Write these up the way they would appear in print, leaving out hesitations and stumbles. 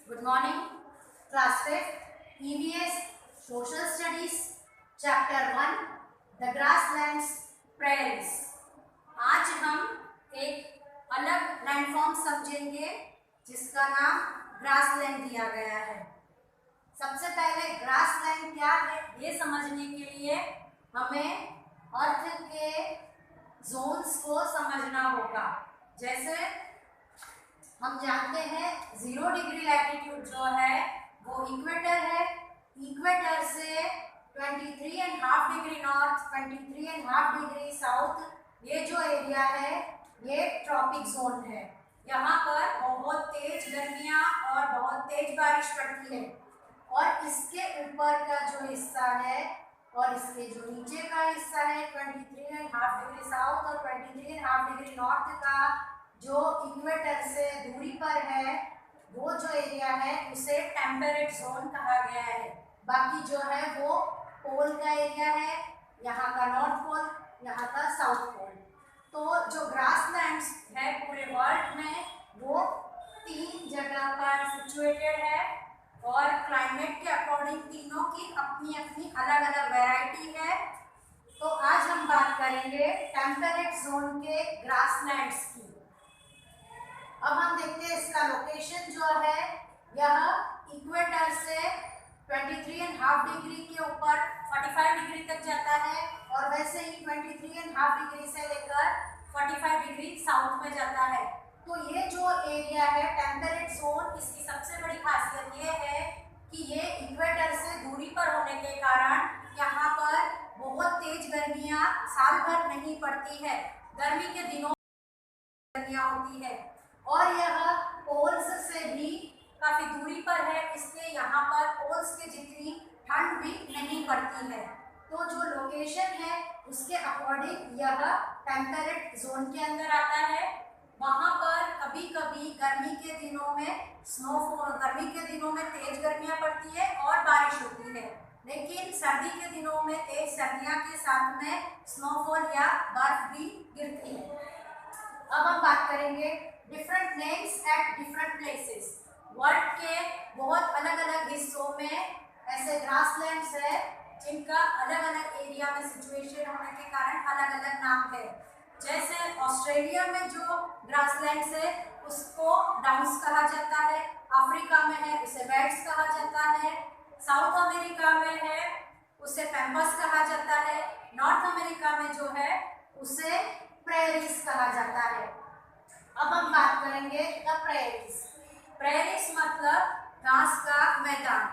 Good morning, class 5th, EVS Social Studies, Chapter 1, The Grasslands, Prairies. आज हम एक अलग लैंडफॉर्म समझेंगे जिसका नाम ग्रासलैंड दिया गया है। सबसे पहले ग्रासलैंड क्या है ये समझने के लिए हमें अर्थ के जोन्स को समझना होगा। जैसे हम जानते हैं 0 डिग्री लैटिट्यूड जो है वो इक्वेटर है। इक्वेटर से 23.5 डिग्री नॉर्थ, 23.5 डिग्री साउथ, ये जो एरिया है ये ट्रॉपिक जोन है। यहाँ पर बहुत तेज गर्मियाँ और बहुत तेज बारिश पड़ती है। और इसके ऊपर का जो हिस्सा है और इसके जो नीचे का हिस्सा है 23.5 डिग्री साउथ और 23.5 डिग्री नॉर्थ का जो इक्वेटर से दूरी पर है वो जो एरिया है उसे टेम्परेट जोन कहा गया है। बाकी जो है वो पोल का एरिया है, यहाँ का नॉर्थ पोल, यहाँ का साउथ पोल। तो जो ग्रासलैंड्स है पूरे वर्ल्ड में वो 3 जगह पर सिचुएटेड है और क्लाइमेट के अकॉर्डिंग तीनों की अपनी अपनी अलग अलग वैरायटी है। तो आज हम बात करेंगे टेम्परेट जोन के ग्रासलैंड्स की। अब हम देखते हैं इसका लोकेशन जो है यह इक्वेटर से 23.5 डिग्री के ऊपर 45 डिग्री तक जाता है और वैसे ही 23.5 डिग्री से लेकर 45 डिग्री साउथ में जाता है। तो ये जो एरिया है टेम्परेट जोन, इसकी सबसे बड़ी खासियत ये है कि ये इक्वेटर से दूरी पर होने के कारण यहाँ पर बहुत तेज गर्मियाँ साल भर नहीं पड़ती है। गर्मी के दिनों गर्मियाँ होती है और यह पोल्स से भी काफ़ी दूरी पर है, इसलिए यहाँ पर पोल्स के जितनी ठंड भी नहीं पड़ती है। तो जो लोकेशन है उसके अकॉर्डिंग यह टेम्परेट जोन के अंदर आता है। वहाँ पर कभी कभी गर्मी के दिनों में स्नोफॉल, गर्मी के दिनों में तेज गर्मियाँ पड़ती है और बारिश होती है, लेकिन सर्दी के दिनों में तेज सर्दियाँ के साथ में स्नोफॉल या बर्फ भी गिरती है। अब हम बात करेंगे different names at different places. World के बहुत अलग अलग हिस्सों में ऐसे ग्रासलैंड्स है जिनका अलग अलग एरिया में सिचुएशन होने के कारण अलग अलग नाम है। जैसे ऑस्ट्रेलिया में जो ग्रासलैंड्स है उसको डाउन्स कहा जाता है, अफ्रीका में है उसे वेट्स कहा जाता है, साउथ अमेरिका में है उसे पैम्पस कहा जाता है, नॉर्थ अमेरिका में जो है उसे प्रेरीज कहा जाता है। अब हम बात करेंगे द प्रेरीज। प्रेरीज मतलब घास का मैदान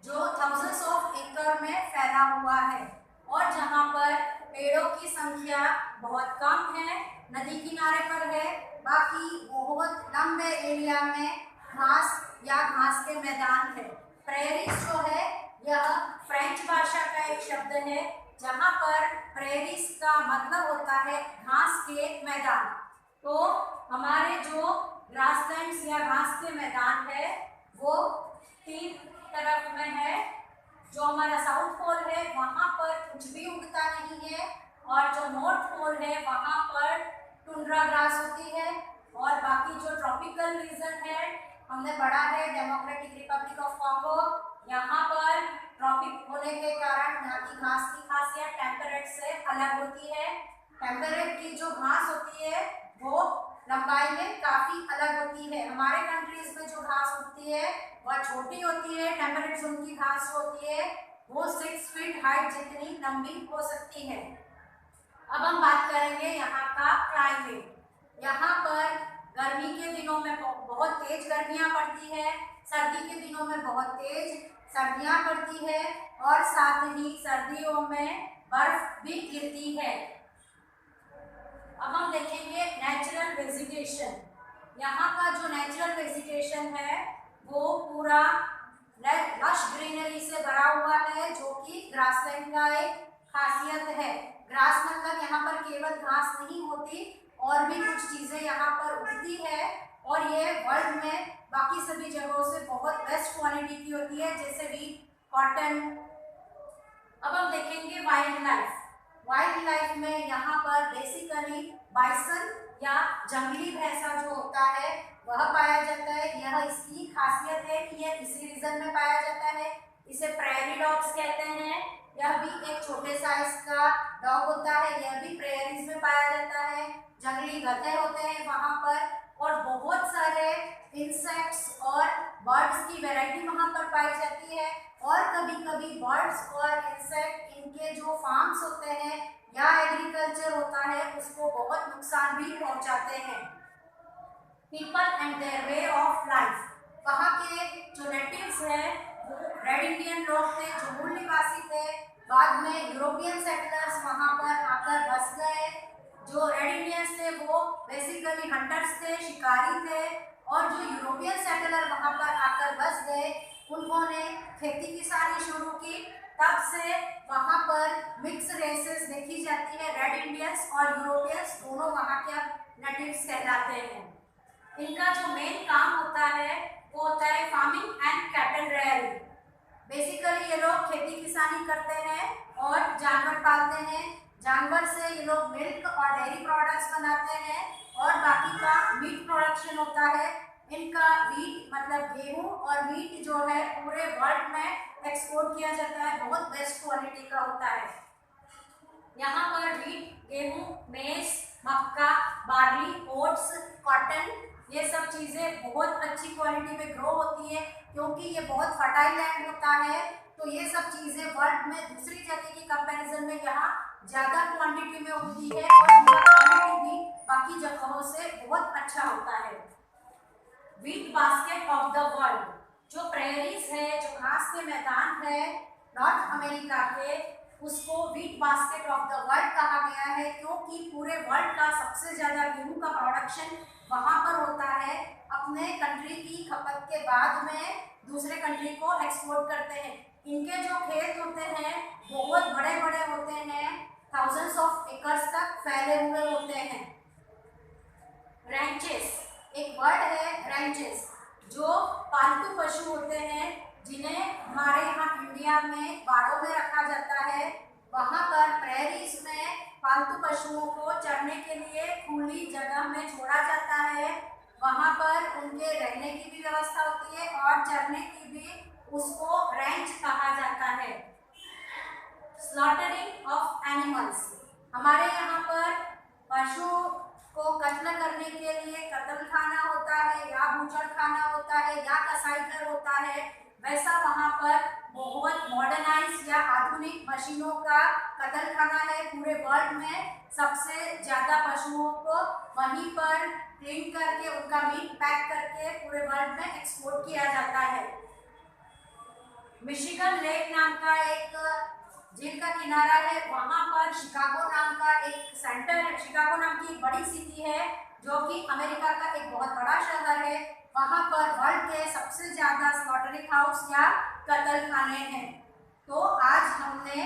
जो थाउजेंड्स ऑफ एकड़ में फैला हुआ है और जहाँ पर पेड़ों की संख्या बहुत कम है, नदी किनारे पर है, बाकी बहुत लंबे एरिया में घास या घास के मैदान है। प्रेरीज जो है यह फ्रेंच भाषा का एक शब्द है जहाँ पर प्रेरीज का मतलब होता है घास के मैदान। तो हमारे जो ग्रासलैंड्स या घास के मैदान है वो 3 तरफ में है। जो हमारा साउथ पोल है वहाँ पर कुछ भी उगता नहीं है और जो नॉर्थ पोल है वहाँ पर टुंड्रा ग्रास होती है और बाकी जो ट्रॉपिकल रीजन है हमने पढ़ा है डेमोक्रेटिक रिपब्लिक ऑफ कॉन्गो, यहाँ पर ट्रॉपिक होने के कारण यहाँ की घास की खासियत टेम्परेट से अलग होती है। टेम्परेट की जो घास होती है वो लंबाई में काफ़ी अलग होती है। हमारे कंट्रीज में जो घास होती है वह छोटी होती है, टेम्परेट जोन की घास होती है वो 6 फीट हाइट जितनी लंबी हो सकती है। अब हम बात करेंगे यहाँ का क्लाइमेट। यहाँ पर गर्मी के दिनों में बहुत तेज गर्मियाँ पड़ती है, सर्दी के दिनों में बहुत तेज सर्दियाँ पड़ती है और साथ ही सर्दियों में बर्फ भी गिरती है। अब हम देखेंगे नेचुरल वेजिटेशन। यहाँ का जो नेचुरल वेजिटेशन है वो पूरा लश ग्रीनरी से भरा हुआ है जो कि ग्रासलैंड का एक खासियत है। ग्रास मतलब यहाँ पर केवल घास नहीं होती और भी कुछ चीज़ें यहाँ पर उगती है और ये वर्ल्ड में बाकी सभी जगहों से बहुत बेस्ट क्वालिटी की होती है, जैसे वीट, कॉटन। अब हम देखेंगे वाइल्ड लाइफ। वाइल्ड लाइफ में यहाँ पर बेसिकली बाइसन या जंगली भैंसा जो होता है वह पाया जाता है। यह इसकी खासियत है कि यह इसी रीजन में पाया जाता है। इसे प्रेयरी डॉग्स कहते हैं। यह भी एक छोटे साइज का डॉग होता है। यह भी प्रेयरीज में पाया जाता है। जंगली गधे होते हैं वहाँ पर, और बहुत सारे इंसेक्ट्स और बर्ड्स की वैरायटी वहाँ पर पाई जाती है। और कभी कभी बर्ड्स और इंसेक्ट इनके जो फार्म्स होते हैं या एग्रीकल्चर होता है उसको बहुत नुकसान भी पहुँचाते हैं। People and their way of life, वहाँ के जो नेटिव्स हैं वो रेड इंडियन लोग थे जो मूल निवासी थे। बाद में यूरोपियन सेटलर्स वहाँ पर आकर बस गए। जो रेड इंडियंस थे वो बेसिकली हंटर्स थे, शिकारी थे, और जो यूरोपियन सेटलर वहाँ पर आकर बस गए उन्होंने खेती किसानी शुरू की। तब से वहाँ पर मिक्स रेसेस देखी जाती है। रेड इंडियंस और यूरोपियंस दोनों वहाँ के नेटिव्स कहलाते हैं। इनका जो मेन काम होता है वो होता है farming and cattle rearing. Basically ये लोग खेती किसानी करते हैं और जानवर पालते हैं। जानवर से ये लोग मिल्क और डेयरी प्रोडक्ट्स बनाते हैं, और बाकी का मीट प्रोडक्शन होता है। इनका वीट मतलब गेहूं और मीट जो है पूरे वर्ल्ड में एक्सपोर्ट किया जाता है। बहुत बेस्ट क्वालिटी का होता है। यहाँ पर वीट, गेहूं, मेज, मक्का, बार्ली, ओट्स, कॉटन, ये सब चीज़ें बहुत अच्छी क्वालिटी में ग्रो होती है क्योंकि ये बहुत फर्टाइल लैंड होता है। तो ये सब चीज़ें वर्ल्ड में दूसरी जगह की कंपैरिजन में यहाँ ज़्यादा क्वांटिटी में होती है, और इनका क्वालिटी भी बाकी जगहों से बहुत अच्छा होता है। Wheat basket of the world, जो प्रेयरीज है, जो घास के मैदान है नॉर्थ अमेरिका के, उसको wheat basket of the world कहा गया है क्योंकि पूरे वर्ल्ड का सबसे ज़्यादा गेहूं का प्रोडक्शन वहाँ पर होता है। अपने कंट्री की खपत के बाद में दूसरे कंट्री को एक्सपोर्ट करते हैं। इनके जो खेत होते हैं बहुत बड़े बड़े होते हैं, थाउजेंड्स ऑफ एकर्स तक फैले हुए होते हैं। रैंचेस, एक वर्ड है रैंचेस, जो पालतू पशु होते हैं जिन्हें हमारे यहाँ इंडिया में बाड़ों में रखा जाता है। वहाँ पर प्रेरीज में पालतू पशुओं को चरने के लिए खुली जगह में छोड़ा जाता है। वहाँ पर उनके रहने की भी व्यवस्था होती है और चरने की भी, उसको रैंच कहा जाता है। स्लॉटरिंग ऑफ एनिमल्स, हमारे यहाँ पर पशु को कत्ल करने के लिए कत्ल खाना होता है या बूचड़ खाना होता है या कसाई घर होता है। वैसा वहाँ पर बहुत मॉडर्नाइज या आधुनिक मशीनों का कत्ल खाना है। पूरे वर्ल्ड में सबसे ज़्यादा पशुओं को वहीं पर क्लीन करके उनका मीट पैक करके पूरे वर्ल्ड में एक्सपोर्ट किया जाता है। मिशिगन लेक नाम का एक झील का किनारा है, वहाँ पर शिकागो नाम का एक सेंटर है। शिकागो नाम की एक बड़ी सिटी है जो कि अमेरिका का एक बहुत बड़ा शहर है। वहाँ पर वर्ल्ड के सबसे ज़्यादा स्लॉटरिंग हाउस या कत्ल खाने हैं। तो आज हमने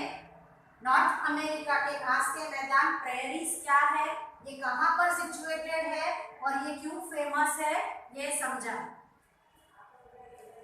नॉर्थ अमेरिका के घास के मैदान प्रेयरीज क्या है, ये कहाँ पर सिचुएटेड है और ये क्यों फेमस है, ये समझा।